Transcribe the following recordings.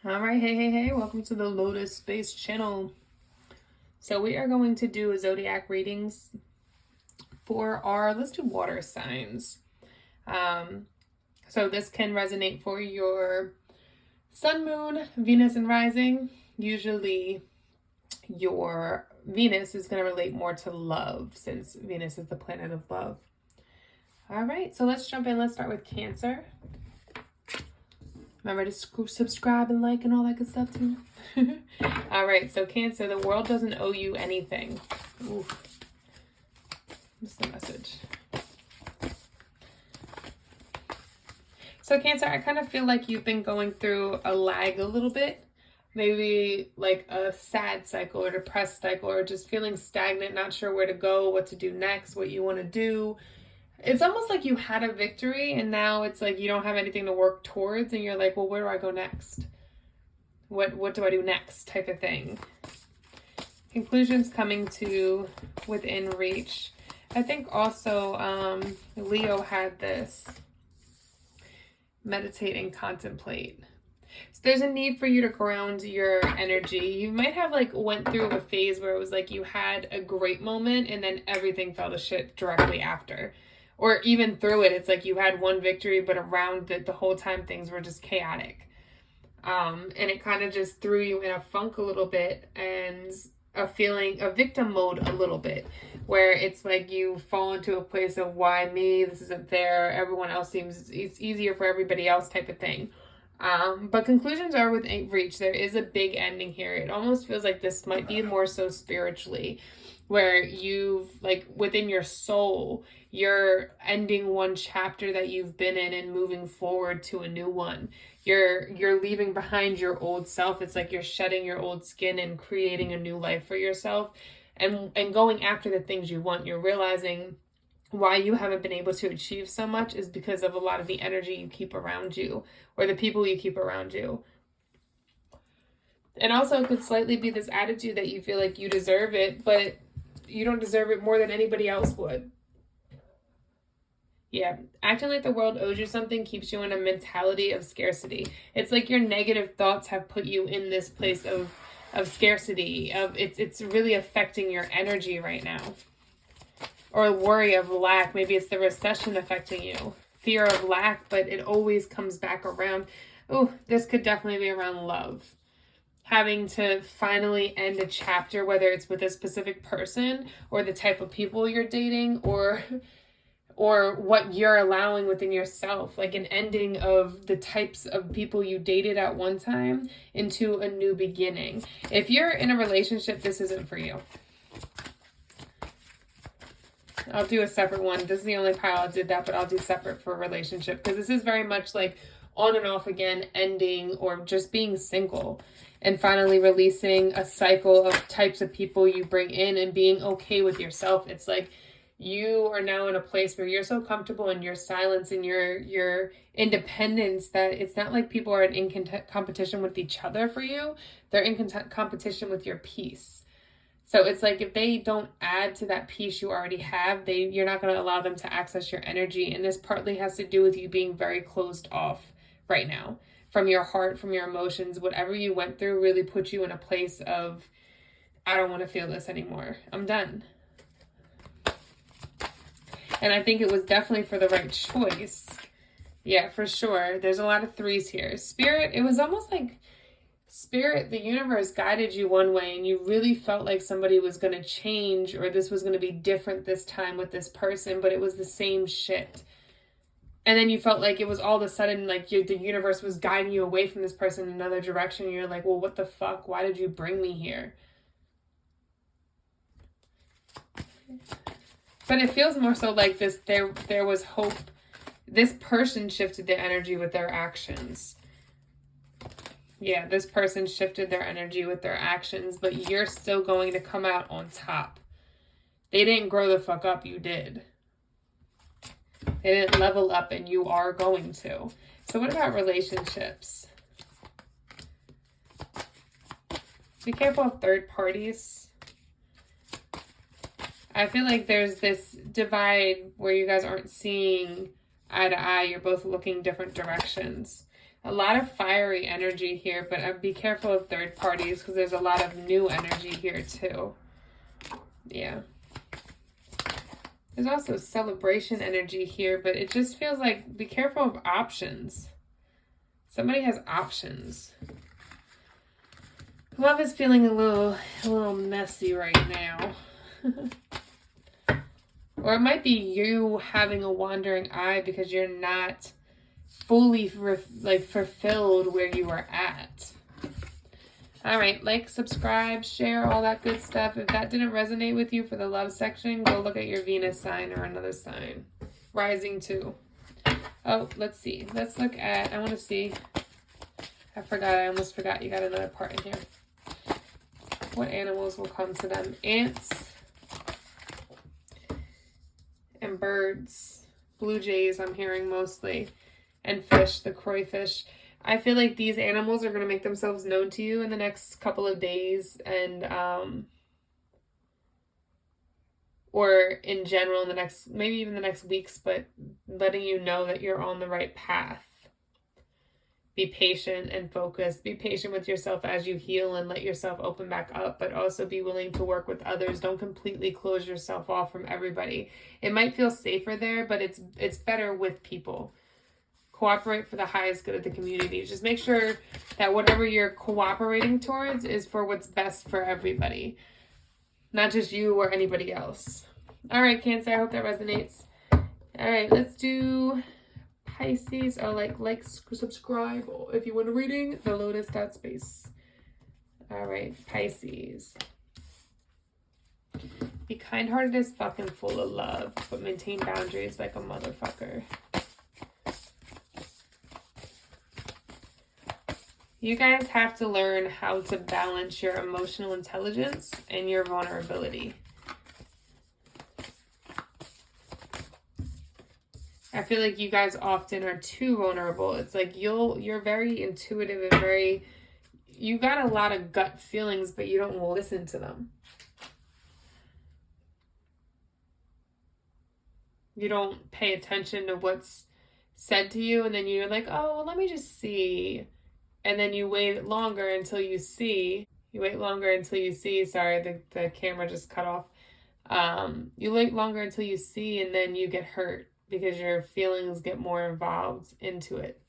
All right, hey, welcome to the Lotus.Space channel. So we are going to do a zodiac readings for let's do water signs. So this can resonate for your sun, moon, Venus, and rising. Usually your Venus is going to relate more to love, since Venus is the planet of love. All right, so let's jump in. Let's start with Cancer. Remember to subscribe and like and all that good stuff too. All right, so Cancer, the world doesn't owe you anything. Oof. What's the message? So Cancer, I kind of feel like you've been going through a lag a little bit. Maybe like a sad cycle or depressed cycle, or just feeling stagnant, not sure where to go, what to do next, what you want to do. It's almost like you had a victory and now it's like you don't have anything to work towards, and you're like, well, where do I go next? What do I do next type of thing. Conclusions coming to within reach. I think also Leo had this. Meditate and contemplate. So there's a need for you to ground your energy. You might have like went through a phase where it was like you had a great moment and then everything fell to shit directly after. Or even through it, it's like you had one victory, but around it the whole time things were just chaotic. And it kind of just threw you in a funk a little bit, and a victim mode a little bit, where it's like you fall into a place of, why me? This isn't fair. Everyone else seems, it's easier for everybody else type of thing. But conclusions are within reach. There is a big ending here. It almost feels like this might be more so spiritually, where you've, like, within your soul, you're ending one chapter that you've been in and moving forward to a new one. You're leaving behind your old self. It's like you're shedding your old skin and creating a new life for yourself, and going after the things you want. You're realizing why you haven't been able to achieve so much is because of a lot of the energy you keep around you, or the people you keep around you. And also it could slightly be this attitude that you feel like you deserve it, but you don't deserve it more than anybody else would. Yeah, acting like the world owes you something keeps you in a mentality of scarcity. It's like your negative thoughts have put you in this place of scarcity. It's really affecting your energy right now. Or worry of lack. Maybe it's the recession affecting you. Fear of lack, but it always comes back around. Oh, this could definitely be around love. Having to finally end a chapter, whether it's with a specific person or the type of people you're dating, or what you're allowing within yourself, like an ending of the types of people you dated at one time into a new beginning. If you're in a relationship, this isn't for you. I'll do a separate one. This is the only pile I did that, but I'll do separate for a relationship, because this is very much like on and off again, ending, or just being single and finally releasing a cycle of types of people you bring in and being okay with yourself. It's like you are now in a place where you're so comfortable in your silence and your independence that it's not like people are in competition with each other for you. They're in competition with your peace. So it's like if they don't add to that peace you already have, you're not going to allow them to access your energy. And this partly has to do with you being very closed off right now from your heart, from your emotions. Whatever you went through really put you in a place of, I don't want to feel this anymore. I'm done. And I think it was definitely for the right choice. Yeah, for sure. There's a lot of threes here. Spirit, it was almost like Spirit, the universe guided you one way, and you really felt like somebody was going to change, or this was going to be different this time with this person, but it was the same shit. And then you felt like it was all of a sudden like the universe was guiding you away from this person in another direction. And you're like, well, what the fuck? Why did you bring me here? But it feels more so like this, there was hope. This person shifted their energy with their actions. Yeah, this person shifted their energy with their actions, but you're still going to come out on top. They didn't grow the fuck up, you did. They didn't level up, and you are going to. So what about relationships? Be careful of third parties. I feel like there's this divide where you guys aren't seeing eye to eye. You're both looking different directions. A lot of fiery energy here, but be careful of third parties because there's a lot of new energy here too. Yeah. There's also celebration energy here, but it just feels like be careful of options. Somebody has options. Love is feeling a little messy right now. Or it might be you having a wandering eye because you're not fully fulfilled where you are at. All right, like, subscribe, share, all that good stuff. If that didn't resonate with you for the love section, go look at your Venus sign or another sign. Rising too. Oh, let's see. Let's look at, I want to see. I almost forgot you got another part in here. What animals will come to them? Ants and birds. Blue jays, I'm hearing mostly. And fish, the koi fish. I feel like these animals are going to make themselves known to you in the next couple of days and, or in general in the next, maybe even the next weeks, but letting you know that you're on the right path. Be patient and focused. Be patient with yourself as you heal and let yourself open back up, but also be willing to work with others. Don't completely close yourself off from everybody. It might feel safer there, but it's better with people. Cooperate for the highest good of the community. Just make sure that whatever you're cooperating towards is for what's best for everybody. Not just you or anybody else. All right, Cancer, I hope that resonates. All right, let's do Pisces. Oh, like, subscribe if you want a reading. TheLotus.Space. All right, Pisces. Be kind-hearted as fuck and full of love, but maintain boundaries like a motherfucker. You guys have to learn how to balance your emotional intelligence and your vulnerability. I feel like you guys often are too vulnerable. It's like you're very intuitive and you got a lot of gut feelings, but you don't listen to them. You don't pay attention to what's said to you, and then you're like, oh, well, let me just see. And then you wait longer until you see. Sorry, the camera just cut off. You wait longer until you see, and then you get hurt because your feelings get more involved into it.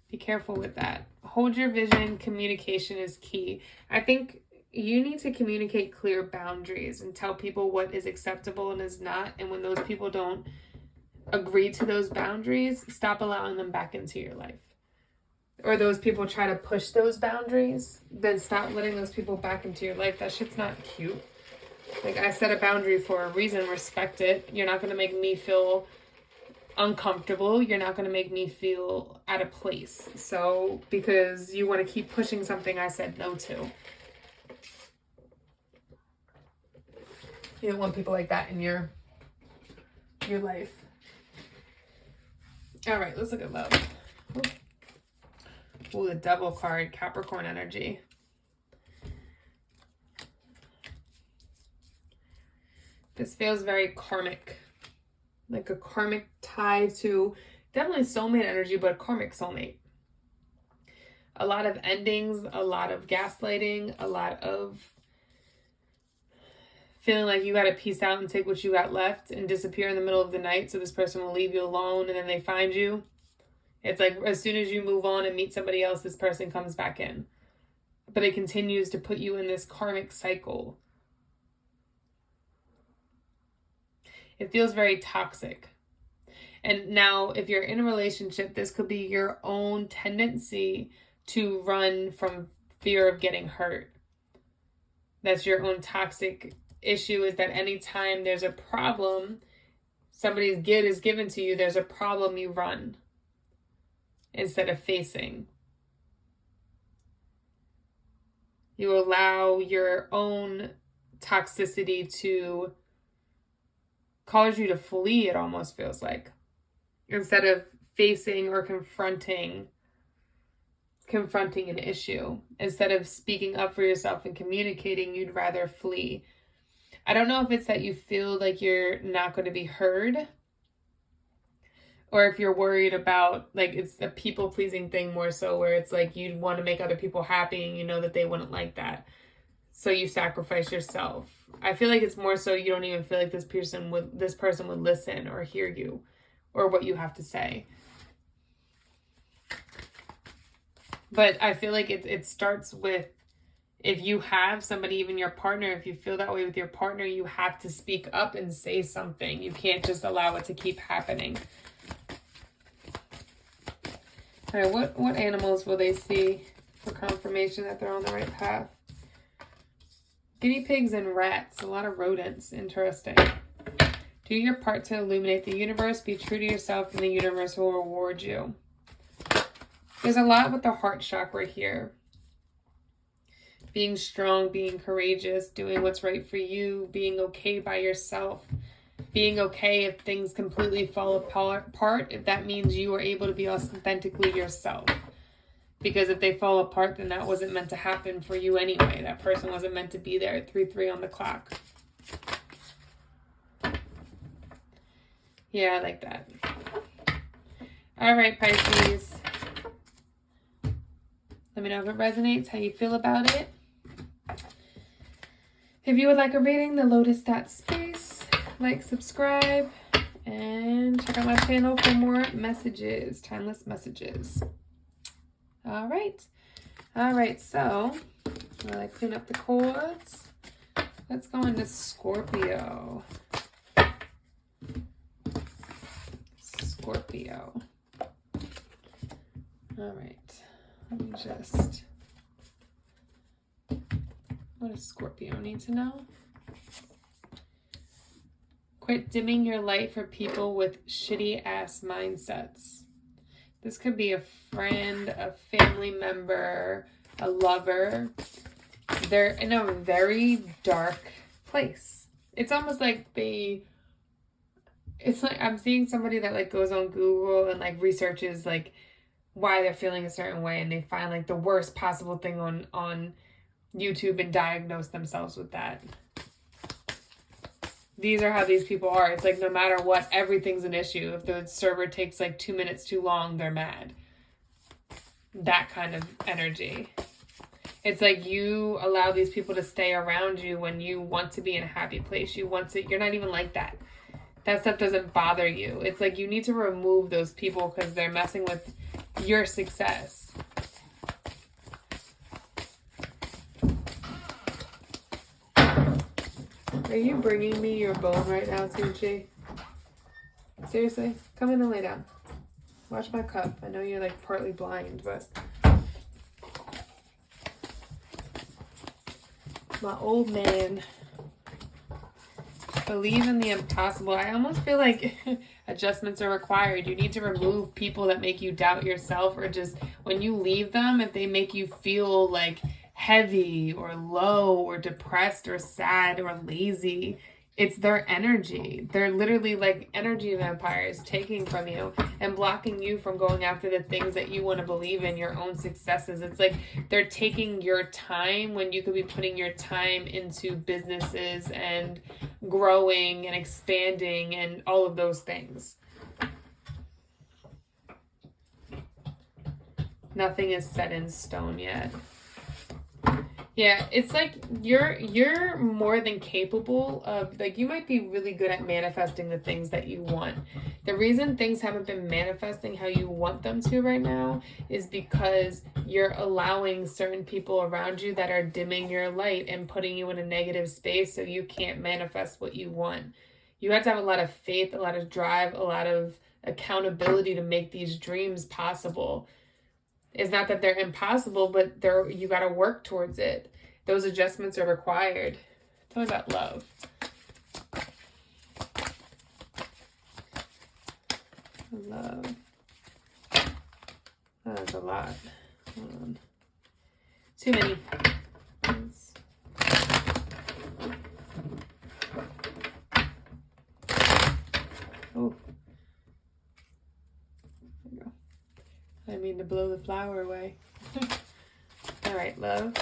Be careful with that. Hold your vision. Communication is key. I think you need to communicate clear boundaries and tell people what is acceptable and is not. And when those people don't agree to those boundaries, stop allowing them back into your life. Or those people try to push those boundaries, then stop letting those people back into your life. That shit's not cute. Like, I set a boundary for a reason. Respect it. You're not going to make me feel uncomfortable. You're not going to make me feel out of place. So, because you want to keep pushing something I said no to. You don't want people like that in your life. All right, let's look at love. Ooh, the Devil card, Capricorn energy. This feels very karmic. Like a karmic tie to definitely soulmate energy, but a karmic soulmate. A lot of endings, a lot of gaslighting, a lot of feeling like you got to peace out and take what you got left and disappear in the middle of the night so this person will leave you alone and then they find you. It's like as soon as you move on and meet somebody else, this person comes back in. But it continues to put you in this karmic cycle. It feels very toxic. And now if you're in a relationship, this could be your own tendency to run from fear of getting hurt. That's your own toxic issue, is that anytime there's a problem, somebody's good is given to you, there's a problem, you run instead of facing. You allow your own toxicity to cause you to flee, it almost feels like, instead of facing or confronting an issue. Instead of speaking up for yourself and communicating, you'd rather flee. I don't know if it's that you feel like you're not going to be heard, Or if you're worried about, like, it's a people-pleasing thing more so, where it's like you want to make other people happy and you know that they wouldn't like that. So you sacrifice yourself. I feel like it's more so you don't even feel like this person would listen or hear you or what you have to say. But I feel like it starts with, if you have somebody, even your partner, if you feel that way with your partner, you have to speak up and say something. You can't just allow it to keep happening. All right, what animals will they see for confirmation that they're on the right path? Guinea pigs and rats, a lot of rodents, interesting. Do your part to illuminate the universe, be true to yourself, and the universe will reward you. There's a lot with the heart chakra here. Being strong, being courageous, doing what's right for you, being okay by yourself. Being okay if things completely fall apart, if that means you are able to be authentically yourself. Because if they fall apart, then that wasn't meant to happen for you anyway. That person wasn't meant to be there at 3:03 on the clock. Yeah, I like that. All right, Pisces. Let me know if it resonates, how you feel about it. If you would like a reading, TheLotus.Space. Like, subscribe, and check out my channel for more messages, timeless messages. All right, so while I clean up the cords, let's go into Scorpio. All right, let me just, what does Scorpio need to know? Quit dimming your light for people with shitty ass mindsets. This could be a friend, a family member, a lover. They're in a very dark place. It's almost like it's like I'm seeing somebody that like goes on Google and like researches like why they're feeling a certain way, and they find like the worst possible thing on YouTube and diagnose themselves with that. These are how these people are. It's like no matter what, everything's an issue. If the server takes like 2 minutes too long, they're mad. That kind of energy. It's like you allow these people to stay around you when you want to be in a happy place. You're not even like that. That stuff doesn't bother you. It's like you need to remove those people because they're messing with your success. Are you bringing me your bone right now, Suchi? Seriously? Come in and lay down. Watch my cup. I know you're like partly blind, but my old man. Believe in the impossible. I almost feel like adjustments are required. You need to remove people that make you doubt yourself, or just when you leave them, if they make you feel like heavy or low or depressed or sad or lazy, it's their energy. They're literally like energy vampires taking from you and blocking you from going after the things that you want to believe in, your own successes. It's like they're taking your time when you could be putting your time into businesses and growing and expanding and all of those things. Nothing is set in stone yet. Yeah, it's like you're more than capable of, like, you might be really good at manifesting the things that you want. The reason things haven't been manifesting how you want them to right now is because you're allowing certain people around you that are dimming your light and putting you in a negative space so you can't manifest what you want. You have to have a lot of faith, a lot of drive, a lot of accountability to make these dreams possible. It's not that they're impossible, but you got to work towards it. Those adjustments are required. Tell me about love. Love. Oh, that's a lot. Hold on. Too many. Oh. I mean to blow the flower away. All right, love.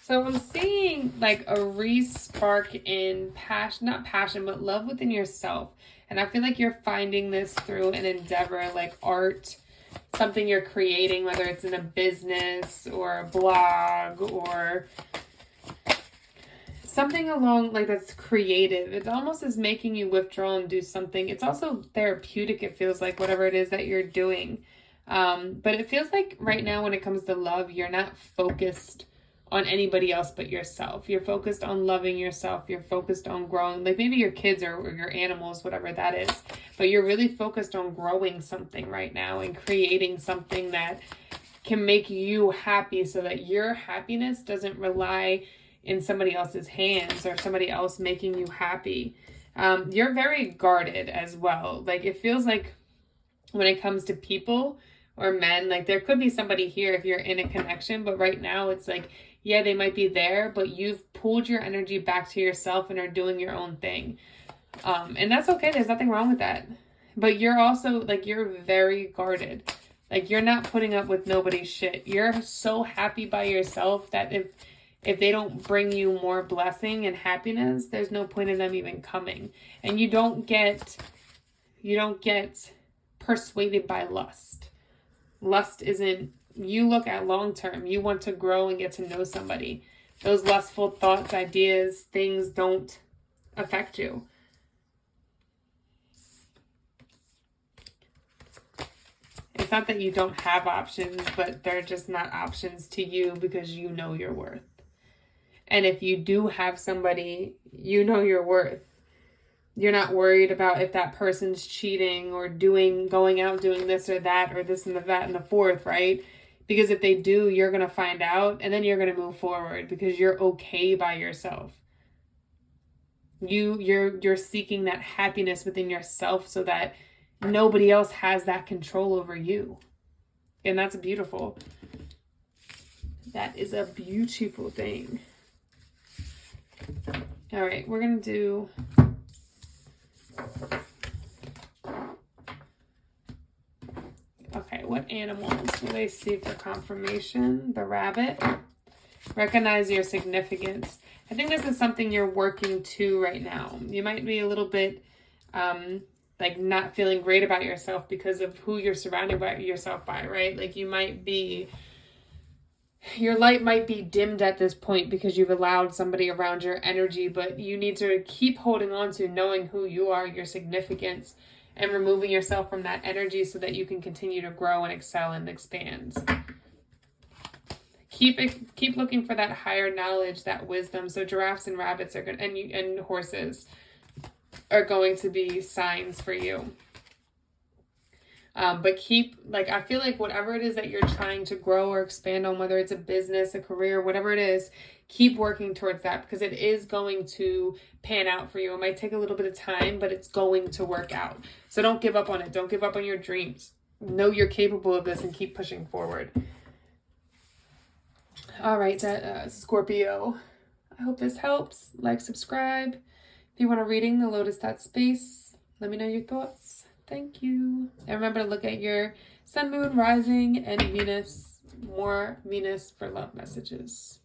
So I'm seeing like a re-spark in passion, not passion, but love within yourself. And I feel like you're finding this through an endeavor like art, something you're creating, whether it's in a business or a blog or something along like that's creative. It almost is making you withdraw and do something. It's also therapeutic, it feels like, whatever it is that you're doing. But it feels like right now when it comes to love, you're not focused on anybody else but yourself. You're focused on loving yourself. You're focused on growing, like maybe your kids or your animals, whatever that is. But you're really focused on growing something right now and creating something that can make you happy so that your happiness doesn't rely in somebody else's hands or somebody else making you happy. You're very guarded as well. Like it feels like when it comes to people or men, like there could be somebody here if you're in a connection, but right now it's like, yeah, they might be there, but you've pulled your energy back to yourself and are doing your own thing. And that's okay. There's nothing wrong with that. But you're also like, you're very guarded. Like you're not putting up with nobody's shit. You're so happy by yourself that if they don't bring you more blessing and happiness, there's no point in them even coming. And you don't get persuaded by lust. Lust isn't, you look at long term. You want to grow and get to know somebody. Those lustful thoughts, ideas, things don't affect you. It's not that you don't have options, but they're just not options to you because you know your worth. And if you do have somebody, you know your worth. You're not worried about if that person's cheating or going out doing this or that or this and that and the fourth, right? Because if they do, you're going to find out and then you're going to move forward because you're okay by yourself. You're seeking that happiness within yourself so that nobody else has that control over you. And that's beautiful. That is a beautiful thing. All right, we're going to do okay, what animals do they see for confirmation? The rabbit. Recognize your significance. I think this is something you're working to right now. You might be a little bit like not feeling great about yourself because of who you're surrounded by yourself by, right? Like you might be, your light might be dimmed at this point because you've allowed somebody around your energy, but you need to keep holding on to knowing who you are, your significance, and removing yourself from that energy so that you can continue to grow and excel and expand. Keep looking for that higher knowledge, that wisdom. So giraffes and rabbits are going, and horses are going to be signs for you. But I feel like whatever it is that you're trying to grow or expand on, whether it's a business, a career, whatever it is, keep working towards that because it is going to pan out for you. It might take a little bit of time, but it's going to work out. So don't give up on it. Don't give up on your dreams. Know you're capable of this and keep pushing forward. All right, Scorpio. I hope this helps. Like, subscribe. If you want a reading, TheLotus.Space. Let me know your thoughts. Thank you. And remember to look at your sun, moon, rising, and Venus. More Venus for love messages.